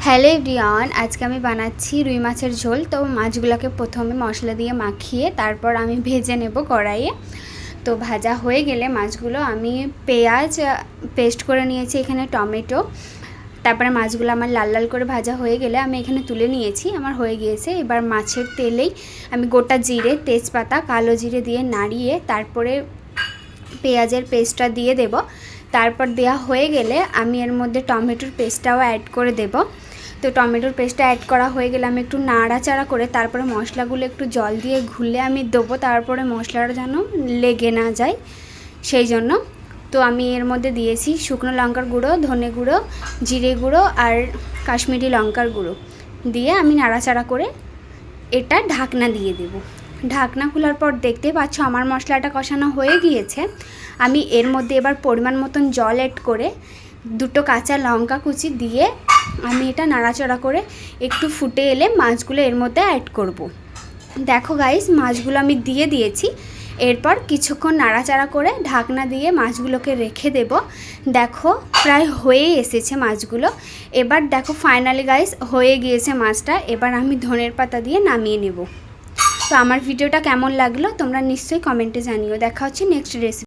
Hello everyone, আজকে আমি বানাচ্ছি রুই মাছের ঝোল। তো মাছগুলোকে প্রথমে মশলা দিয়ে মাখিয়ে তারপর আমি ভেজে নেব কড়াইয়ে। তো ভাজা হয়ে গেলে মাছগুলো আমি পেঁয়াজ পেস্ট করে নিয়েছি, এখানে টমেটো, তারপরে মাছগুলো আমার লাল লাল করে ভাজা হয়ে গেলে আমি এখানে তুলে নিয়েছি, আমার হয়ে গিয়েছে। এবার মাছের তেলেই আমি গোটা জিরে, তেজপাতা, কালো জিরে দিয়ে নাড়িয়ে তারপরে পেঁয়াজের পেস্টটা দিয়ে দেব। তারপর দেওয়া হয়ে গেলে আমি এর মধ্যে টমেটোর পেস্টটাও অ্যাড করে দেব। তো টমেটোর পেস্টটা অ্যাড করা হয়ে গেলে আমি একটু নাড়াচাড়া করে তারপরে মশলাগুলো একটু জল দিয়ে ঘুলে আমি দেবো, তারপরে মশলাটা যেন লেগে না যায় সেই জন্য। তো আমি এর মধ্যে দিয়েছি শুকনো লঙ্কার গুঁড়ো, ধনে গুঁড়ো, জিরে গুঁড়ো আর কাশ্মীরি লঙ্কার গুঁড়ো দিয়ে আমি নাড়াচাড়া করে এটা ঢাকনা দিয়ে দেব। ঢাকনা খোলার পর দেখতে পাচ্ছ আমার মশলাটা কষানো হয়ে গিয়েছে। আমি এর মধ্যে এবার পরিমাণ মতন জল অ্যাড করে দুটো কাঁচা লঙ্কা কুচি দিয়ে আমি এটা নাড়াচাড়া করে একটু ফুটে এলে মাছগুলো এর মধ্যে অ্যাড করব। দেখো গাইস, মাছগুলো আমি দিয়ে দিয়েছি। এরপর কিছুক্ষণ নাড়াচাড়া করে ঢাকনা দিয়ে মাছগুলোকে রেখে দেব। দেখো প্রায় হয়ে এসেছে মাছগুলো। এবার দেখো ফাইনালি গাইস হয়ে গিয়েছে মাছটা। এবার আমি ধনের পাতা দিয়ে নামিয়ে নেব। তো আমার ভিডিওটা কেমন লাগলো তোমরা নিশ্চয়ই কমেন্টে জানিও। দেখা হচ্ছে নেক্সট রেসিপি।